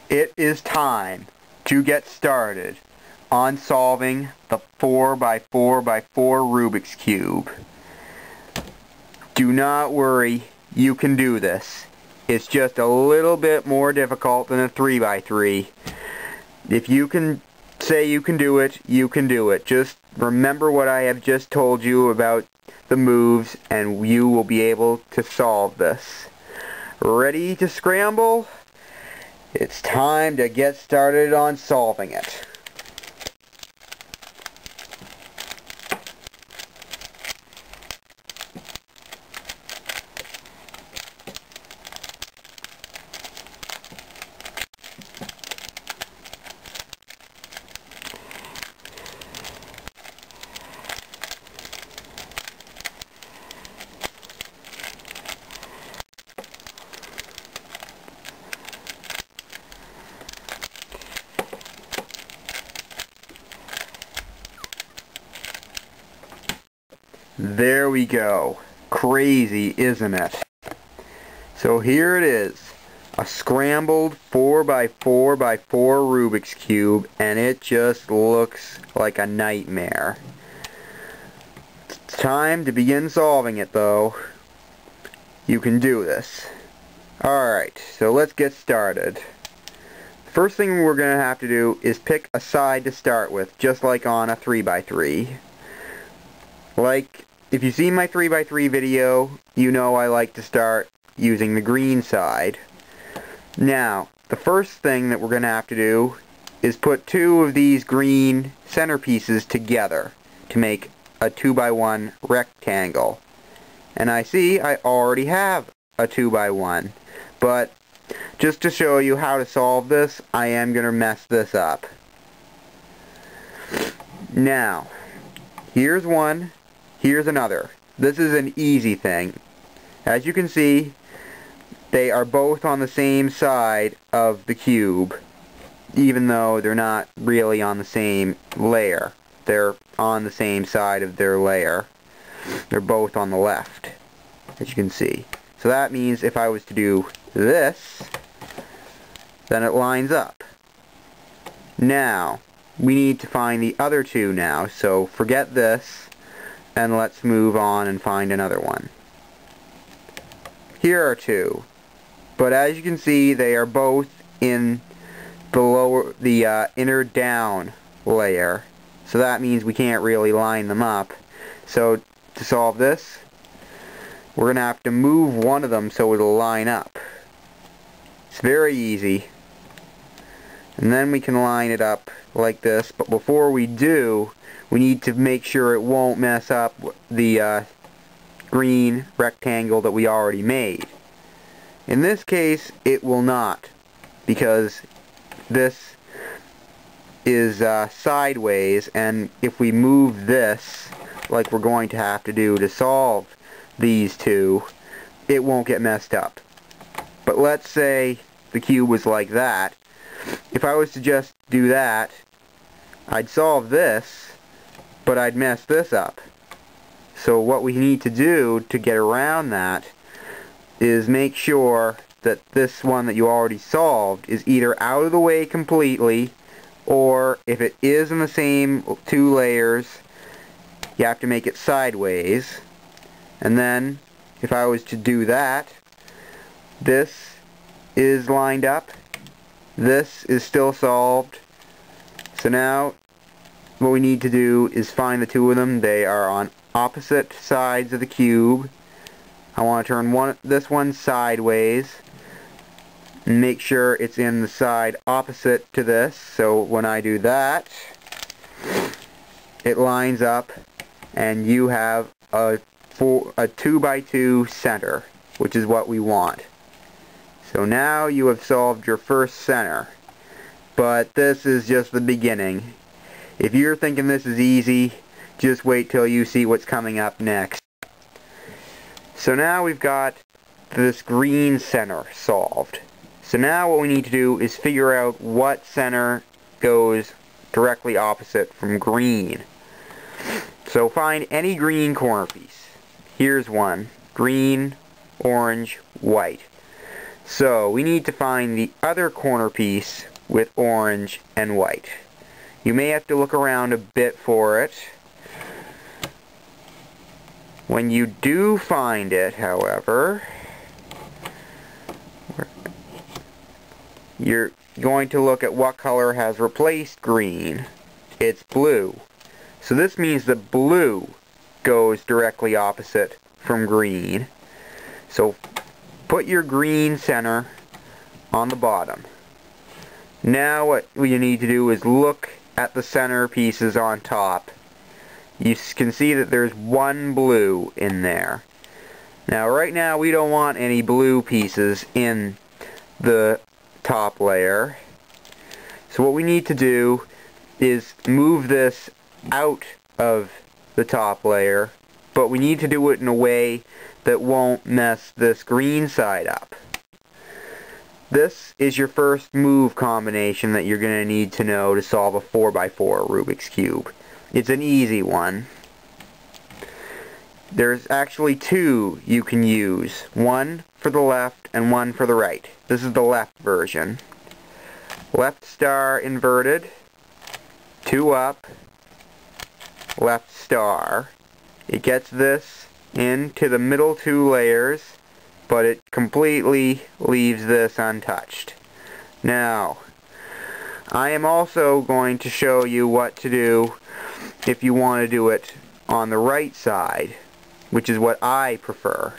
It is time to get started on solving the 4x4x4 Rubik's Cube. Do not worry, you can do this. It's just a little bit more difficult than a 3x3. If you can say you can do it, you can do it. Just remember what I have just told you about the moves and you will be able to solve this. Ready to scramble? It's time to get started on solving it. There we go. Crazy, isn't it? So here it is. A scrambled 4x4x4 Rubik's Cube, and it just looks like a nightmare. It's time to begin solving it, though. You can do this. Alright, so let's get started. First thing we're going to have to do is pick a side to start with, just like on a 3x3. Like, if you've seen my 3x3 video, you know I like to start using the green side. Now, the first thing that we're going to have to do is put two of these green centerpieces together to make a 2x1 rectangle. And I see I already have a 2x1. But just to show you how to solve this, I am going to mess this up. Now, here's one. Here's another. This is an easy thing. As you can see, they are both on the same side of the cube, even though they're not really on the same layer. They're on the same side of their layer. They're both on the left, as you can see. So that means if I was to do this, then it lines up. Now, we need to find the other two now, so forget this. And let's move on and find another one. Here are two. But as you can see, they are both in the inner down layer. So that means we can't really line them up. So to solve this, we're going to have to move one of them so it'll line up. It's very easy. And then we can line it up like this. But before we do, we need to make sure it won't mess up the green rectangle that we already made. In this case, it will not, because this is sideways, and if we move this, like we're going to have to do to solve these two, it won't get messed up. But let's say the cube was like that. If I was to just do that, I'd solve this, but I'd mess this up. So what we need to do to get around that is make sure that this one that you already solved is either out of the way completely, or if it is in the same two layers, you have to make it sideways. And then, if I was to do that, this is lined up, this is still solved. So now, what we need to do is find the two of them. They are on opposite sides of the cube. I want to turn this one sideways and make sure it's in the side opposite to this. So when I do that, it lines up and you have a 2x2 center, which is what we want. So now you have solved your first center. But this is just the beginning. If you're thinking this is easy, just wait till you see what's coming up next. So now we've got this green center solved. So now what we need to do is figure out what center goes directly opposite from green. So find any green corner piece. Here's one. Green, orange, white. So we need to find the other corner piece with orange and white. You may have to look around a bit for it. When you do find it, however, you're going to look at what color has replaced green. It's blue. So this means that blue goes directly opposite from green. So put your green center on the bottom. Now what you need to do is look at the center pieces on top. You can see that there's one blue in there. Now right now we don't want any blue pieces in the top layer. So what we need to do is move this out of the top layer, but we need to do it in a way that won't mess this green side up. This is your first move combination that you're going to need to know to solve a 4x4 Rubik's Cube. It's an easy one. There's actually two you can use. One for the left and one for the right. This is the left version. Left star inverted, 2 up, left star. It gets this into the middle 2 layers, but it completely leaves this untouched. Now, I am also going to show you what to do if you want to do it on the right side, which is what I prefer.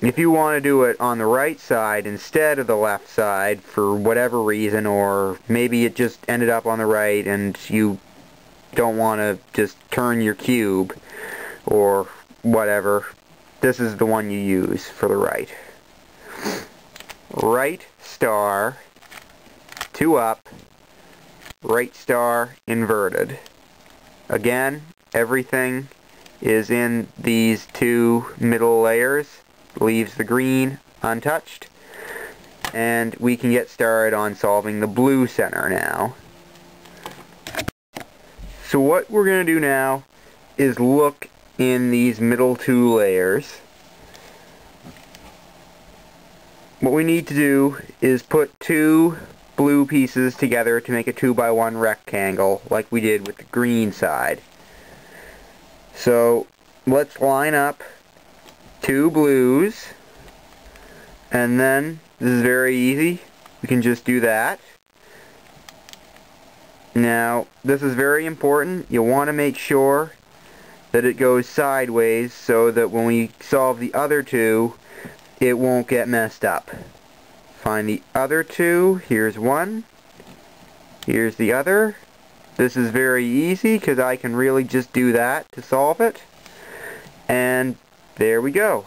If you want to do it on the right side instead of the left side for whatever reason, or maybe it just ended up on the right and you don't want to just turn your cube or whatever, this is the one you use for the right. Right star, 2 up, right star inverted. Again, everything is in these 2 middle layers, leaves the green untouched, and we can get started on solving the blue center now. So what we're going to do now is look in these middle 2 layers. What we need to do is put 2 blue pieces together to make a 2x1 rectangle like we did with the green side. So let's line up 2 blues, and then this is very easy. We can just do that. Now this is very important. You'll want to make sure that it goes sideways so that when we solve the other 2 it won't get messed up. Find the other 2. Here's one. Here's the other. This is very easy because I can really just do that to solve it. And there we go.